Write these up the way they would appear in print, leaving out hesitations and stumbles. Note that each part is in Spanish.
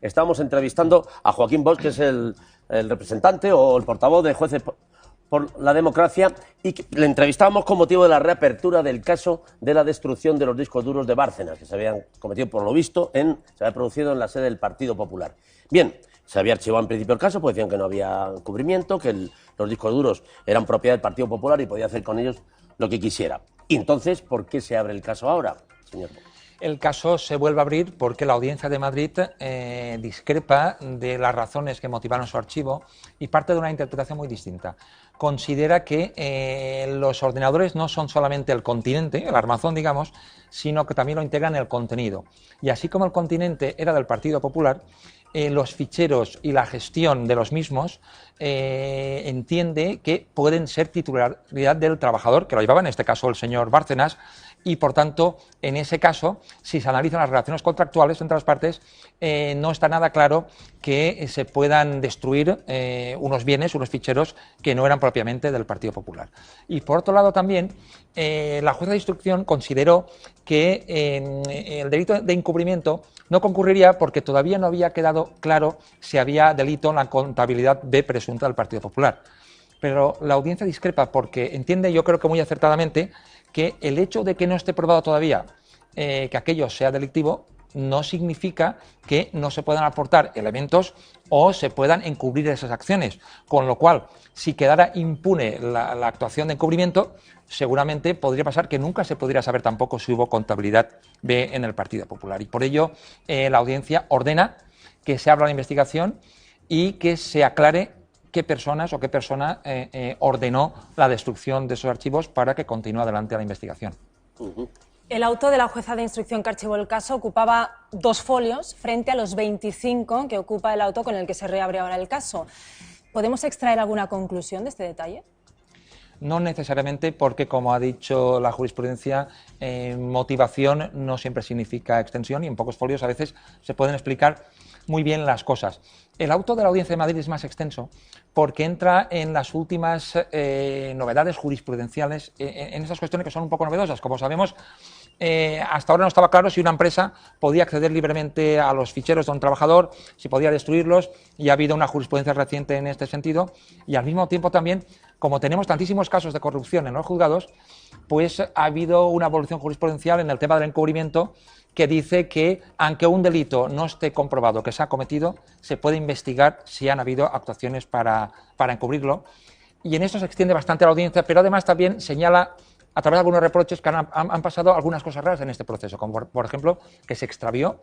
estábamos entrevistando a Joaquín Bosch, que es el representante o el portavoz de Jueces por la Democracia, y le entrevistábamos con motivo de la reapertura del caso de la destrucción de los discos duros de Bárcenas, que se habían cometido, por lo visto, se había producido en la sede del Partido Popular. Bien, se había archivado en principio el caso, pues decían que no había cubrimiento, que los discos duros eran propiedad del Partido Popular y podía hacer con ellos lo que quisiera. Y entonces, ¿por qué se abre el caso ahora, señor? El caso se vuelve a abrir porque la Audiencia de Madrid discrepa de las razones que motivaron su archivo y parte de una interpretación muy distinta. Considera que los ordenadores no son solamente el continente, el armazón, digamos, sino que también lo integran el contenido. Y así como el continente era del Partido Popular, los ficheros y la gestión de los mismos entiende que pueden ser titularidad del trabajador, que lo llevaba en este caso el señor Bárcenas, y por tanto, en ese caso, si se analizan las relaciones contractuales entre las partes, no está nada claro que se puedan destruir unos bienes, unos ficheros que no eran propiamente del Partido Popular. Y por otro lado también, la jueza de instrucción consideró que el delito de encubrimiento no concurriría porque todavía no había quedado claro si había delito en la contabilidad B presunta del Partido Popular. Pero la audiencia discrepa porque entiende, yo creo que muy acertadamente, que el hecho de que no esté probado todavía que aquello sea delictivo no significa que no se puedan aportar elementos o se puedan encubrir esas acciones, con lo cual, si quedara impune la actuación de encubrimiento, seguramente podría pasar que nunca se podría saber tampoco si hubo contabilidad B en el Partido Popular. Y por ello, la audiencia ordena que se abra la investigación y que se aclare qué personas o qué persona ordenó la destrucción de esos archivos para que continúe adelante la investigación. El auto de la jueza de instrucción que archivó el caso ocupaba 2 folios frente a los 25 que ocupa el auto con el que se reabre ahora el caso. ¿Podemos extraer alguna conclusión de este detalle? No necesariamente, porque, como ha dicho la jurisprudencia, motivación no siempre significa extensión y en pocos folios a veces se pueden explicar muy bien las cosas. El auto de la Audiencia de Madrid es más extenso porque entra en las últimas novedades jurisprudenciales, en esas cuestiones que son un poco novedosas. Como sabemos, hasta ahora no estaba claro si una empresa podía acceder libremente a los ficheros de un trabajador, si podía destruirlos, y ha habido una jurisprudencia reciente en este sentido. Y al mismo tiempo también, como tenemos tantísimos casos de corrupción en los juzgados, pues ha habido una evolución jurisprudencial en el tema del encubrimiento que dice que, aunque un delito no esté comprobado que se ha cometido, se puede investigar si han habido actuaciones para encubrirlo. Y en eso se extiende bastante la audiencia, pero además también señala, a través de algunos reproches, que han pasado algunas cosas raras en este proceso, como por ejemplo que se extravió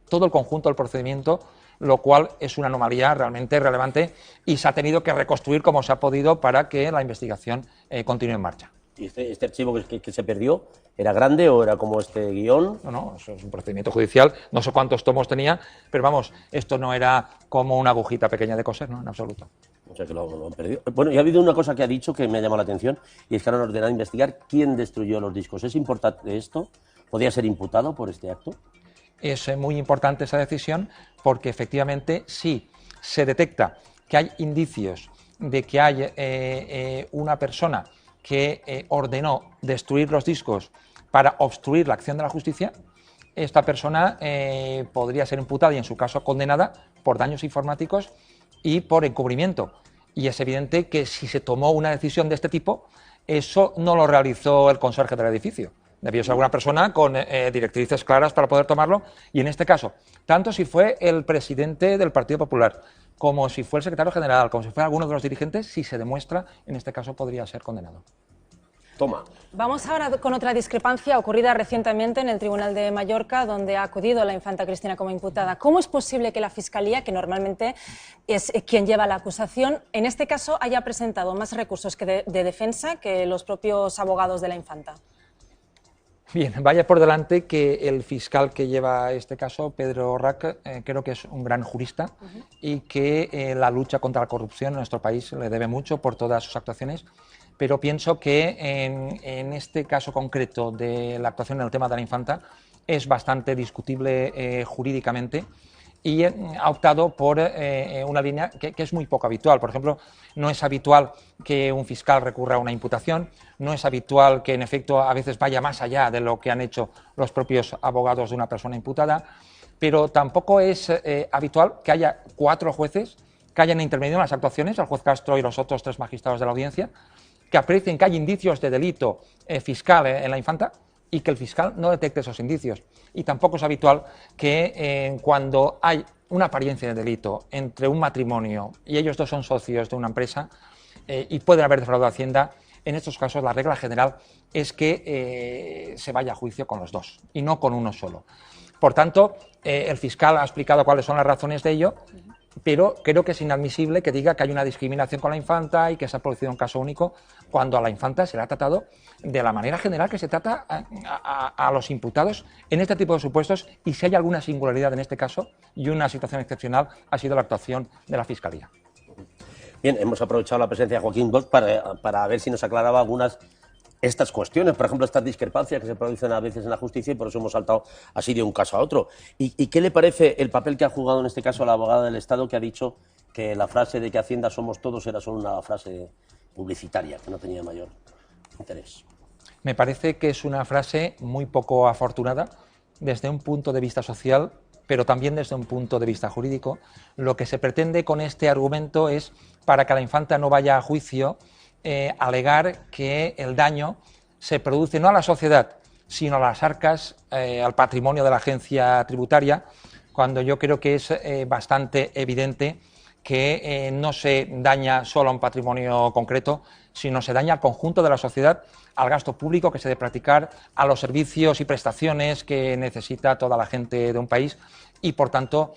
todo el conjunto del procedimiento, lo cual es una anomalía realmente relevante y se ha tenido que reconstruir como se ha podido para que la investigación continúe en marcha. ¿Y este archivo que se perdió era grande o era como este guión? No, eso es un procedimiento judicial, no sé cuántos tomos tenía, pero vamos, esto no era como una agujita pequeña de coser, no, en absoluto. O sea que lo han perdido. Bueno, y ha habido una cosa que ha dicho que me ha llamado la atención, y es que han ordenado investigar quién destruyó los discos. ¿Es importante esto? ¿Podría ser imputado por este acto? Es muy importante esa decisión porque efectivamente si se detecta que hay indicios de que hay una persona que ordenó destruir los discos para obstruir la acción de la justicia, esta persona podría ser imputada y en su caso condenada por daños informáticos y por encubrimiento. Y es evidente que si se tomó una decisión de este tipo, eso no lo realizó el conserje del edificio. Debió ser alguna persona con directrices claras para poder tomarlo, y en este caso, tanto si fue el presidente del Partido Popular, como si fue el secretario general, como si fue alguno de los dirigentes, si se demuestra, en este caso podría ser condenado. Toma. Vamos ahora con otra discrepancia ocurrida recientemente en el Tribunal de Mallorca, donde ha acudido la infanta Cristina como imputada. ¿Cómo es posible que la Fiscalía, que normalmente es quien lleva la acusación, en este caso haya presentado más recursos de defensa que los propios abogados de la infanta? Bien, vaya por delante que el fiscal que lleva este caso, Pedro Rac, creo que es un gran jurista y que la lucha contra la corrupción en nuestro país le debe mucho por todas sus actuaciones, pero pienso que en este caso concreto de la actuación en el tema de la infanta es bastante discutible jurídicamente, y ha optado por una línea que es muy poco habitual. Por ejemplo, no es habitual que un fiscal recurra a una imputación, no es habitual que en efecto a veces vaya más allá de lo que han hecho los propios abogados de una persona imputada. pero tampoco es habitual que haya 4 jueces que hayan intervenido en las actuaciones, el juez Castro y los otros 3 magistrados de la audiencia, que aprecien que hay indicios de delito fiscal en la infanta y que el fiscal no detecte esos indicios. Y tampoco es habitual que cuando hay una apariencia de delito entre un matrimonio y ellos 2 son socios de una empresa y pueden haber defraudado a Hacienda, en estos casos la regla general es que se vaya a juicio con los 2 y no con uno solo. Por tanto, el fiscal ha explicado cuáles son las razones de ello, pero creo que es inadmisible que diga que hay una discriminación con la infanta y que se ha producido un caso único, cuando a la infanta se le ha tratado de la manera general que se trata a los imputados en este tipo de supuestos, y si hay alguna singularidad en este caso y una situación excepcional, ha sido la actuación de la Fiscalía. Bien, hemos aprovechado la presencia de Joaquín Bosch para ver si nos aclaraba algunas estas cuestiones, por ejemplo, estas discrepancias que se producen a veces en la justicia, y por eso hemos saltado así de un caso a otro. ¿Y qué le parece el papel que ha jugado en este caso la abogada del Estado, que ha dicho que la frase de que Hacienda somos todos era solo una frase publicitaria, que no tenía mayor interés? Me parece que es una frase muy poco afortunada desde un punto de vista social, pero también desde un punto de vista jurídico. Lo que se pretende con este argumento es, para que la infanta no vaya a juicio, alegar que el daño se produce no a la sociedad, sino a las arcas, al patrimonio de la agencia tributaria, cuando yo creo que es bastante evidente que no se daña solo a un patrimonio concreto, sino se daña al conjunto de la sociedad, al gasto público que se debe practicar, a los servicios y prestaciones que necesita toda la gente de un país, y por tanto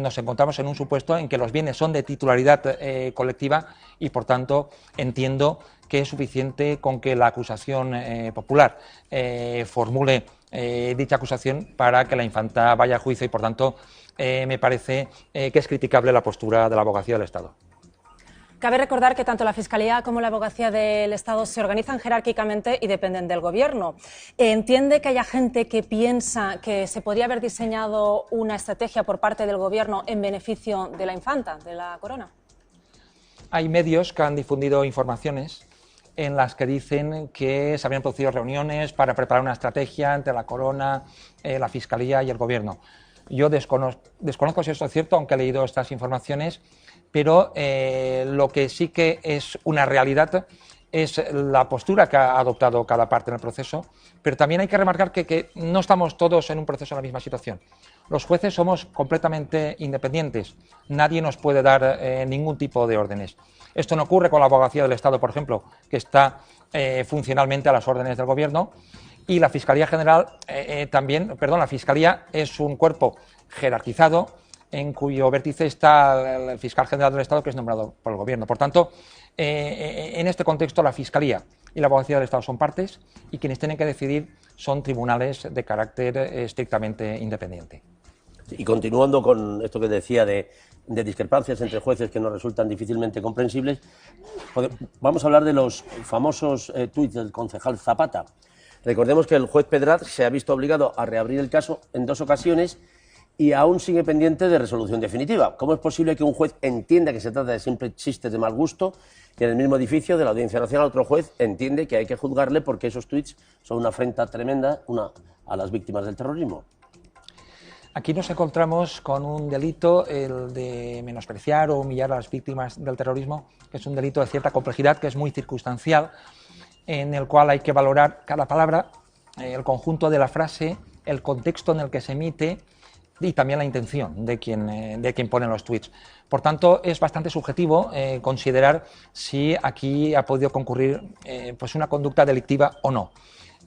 nos encontramos en un supuesto en que los bienes son de titularidad colectiva, y por tanto entiendo que es suficiente con que la acusación popular formule dicha acusación para que la infanta vaya a juicio, y por tanto me parece que es criticable la postura de la Abogacía del Estado. Cabe recordar que tanto la Fiscalía como la Abogacía del Estado se organizan jerárquicamente y dependen del Gobierno. ¿Entiende que haya gente que piensa que se podría haber diseñado una estrategia por parte del Gobierno en beneficio de la infanta, de la corona? Hay medios que han difundido informaciones en las que dicen que se habían producido reuniones para preparar una estrategia entre la corona, la Fiscalía y el Gobierno. Yo desconozco si esto es cierto, aunque he leído estas informaciones, pero lo que sí que es una realidad es la postura que ha adoptado cada parte en el proceso, pero también hay que remarcar que no estamos todos en un proceso en la misma situación. Los jueces somos completamente independientes, nadie nos puede dar ningún tipo de órdenes. Esto no ocurre con la Abogacía del Estado, por ejemplo, que está funcionalmente a las órdenes del Gobierno, y la Fiscalía General la Fiscalía es un cuerpo jerarquizado en cuyo vértice está el fiscal general del Estado, que es nombrado por el Gobierno. Por tanto, en este contexto la Fiscalía y la Abogacía del Estado son partes, y quienes tienen que decidir son tribunales de carácter estrictamente independiente. Y continuando con esto que decía de discrepancias entre jueces que nos resultan difícilmente comprensibles, vamos a hablar de los famosos tuits del concejal Zapata. Recordemos que el juez Pedraz se ha visto obligado a reabrir el caso en 2 ocasiones y aún sigue pendiente de resolución definitiva. ¿Cómo es posible que un juez entienda que se trata de simples chistes de mal gusto y en el mismo edificio de la Audiencia Nacional otro juez entiende que hay que juzgarle porque esos tuits son una afrenta tremenda a las víctimas del terrorismo? Aquí nos encontramos con un delito, el de menospreciar o humillar a las víctimas del terrorismo, que es un delito de cierta complejidad, que es muy circunstancial, en el cual hay que valorar cada palabra, el conjunto de la frase, el contexto en el que se emite y también la intención de quien pone los tweets. Por tanto, es bastante subjetivo considerar si aquí ha podido concurrir pues una conducta delictiva o no.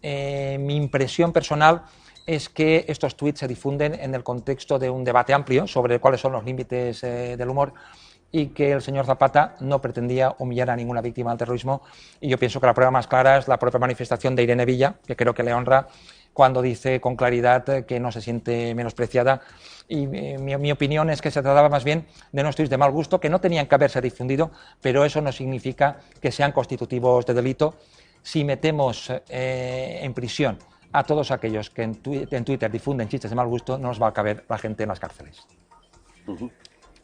Mi impresión personal es que estos tweets se difunden en el contexto de un debate amplio sobre cuáles son los límites del humor, y que el señor Zapata no pretendía humillar a ninguna víctima del terrorismo, y yo pienso que la prueba más clara es la propia manifestación de Irene Villa, que creo que le honra cuando dice con claridad que no se siente menospreciada, y mi opinión es que se trataba más bien de unos tuits de mal gusto que no tenían que haberse difundido, pero eso no significa que sean constitutivos de delito. Si metemos en prisión a todos aquellos que en Twitter difunden chistes de mal gusto, no nos va a caber la gente en las cárceles.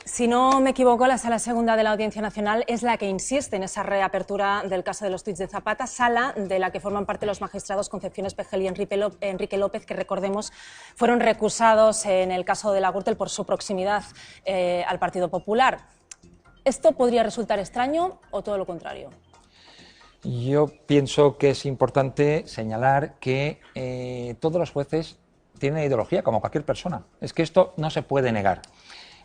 Sí. Si no me equivoco, la Sala Segunda de la Audiencia Nacional es la que insiste en esa reapertura del caso de los tuits de Zapata, sala de la que forman parte los magistrados Concepción Espejel y Enrique López, que recordemos fueron recusados en el caso de la Gürtel por su proximidad al Partido Popular. ¿Esto podría resultar extraño o todo lo contrario? Yo pienso que es importante señalar que todos los jueces tienen ideología, como cualquier persona. Es que esto no se puede negar.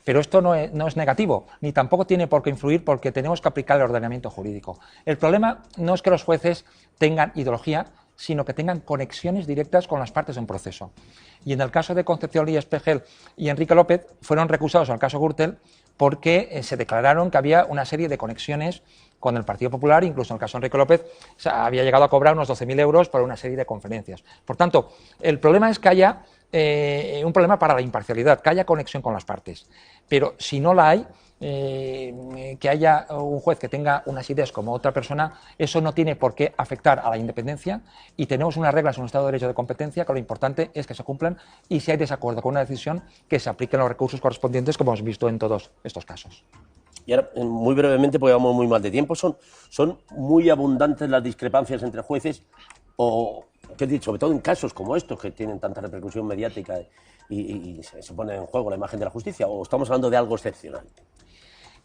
Pero esto no es negativo, ni tampoco tiene por qué influir porque tenemos que aplicar el ordenamiento jurídico. El problema no es que los jueces tengan ideología, sino que tengan conexiones directas con las partes de un proceso. Y en el caso de Concepción Espejel y Enrique López fueron recusados al caso Gürtel porque se declararon que había una serie de conexiones con el Partido Popular, incluso en el caso de Enrique López había llegado a cobrar unos 12.000 euros por una serie de conferencias. Por tanto, el problema es que haya un problema para la imparcialidad, que haya conexión con las partes. Pero si no la hay, que haya un juez que tenga unas ideas como otra persona, eso no tiene por qué afectar a la independencia y tenemos unas reglas en un Estado de Derecho de competencia que lo importante es que se cumplan y si hay desacuerdo con una decisión que se apliquen los recursos correspondientes como hemos visto en todos estos casos. Y ahora, muy brevemente, porque vamos muy mal de tiempo, ¿son muy abundantes las discrepancias entre jueces o, qué he dicho, sobre todo en casos como estos que tienen tanta repercusión mediática y se pone en juego la imagen de la justicia, o estamos hablando de algo excepcional?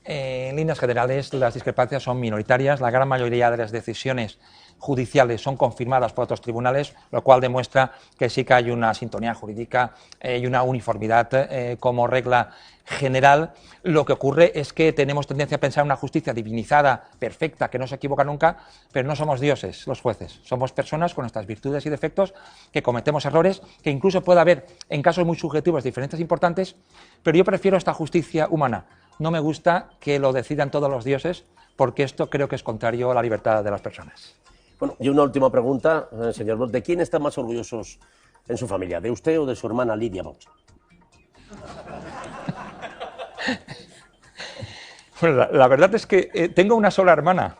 En líneas generales, las discrepancias son minoritarias. La gran mayoría de las decisiones judiciales son confirmadas por otros tribunales, lo cual demuestra que sí que hay una sintonía jurídica y una uniformidad como regla general. Lo que ocurre es que tenemos tendencia a pensar en una justicia divinizada, perfecta, que no se equivoca nunca, pero no somos dioses los jueces. Somos personas con nuestras virtudes y defectos, que cometemos errores, que incluso puede haber en casos muy subjetivos diferencias importantes, pero yo prefiero esta justicia humana. No me gusta que lo decidan todos los dioses, porque esto creo que es contrario a la libertad de las personas. Bueno, y una última pregunta, señor Bosch. ¿De quién están más orgullosos en su familia? ¿De usted o de su hermana Lidia Bosch? Bueno, la verdad es que tengo una sola hermana,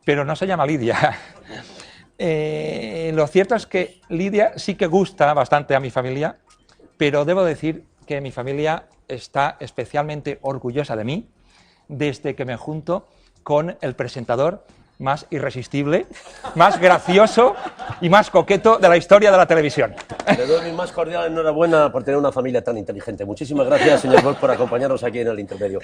pero no se llama Lidia. Lo cierto es que Lidia sí que gusta bastante a mi familia, pero debo decir que mi familia está especialmente orgullosa de mí desde que me junto con el presentador más irresistible, más gracioso y más coqueto de la historia de la televisión. Le doy mi más cordial enhorabuena por tener una familia tan inteligente. Muchísimas gracias, señor Bosch, por acompañarnos aquí en El Intermedio.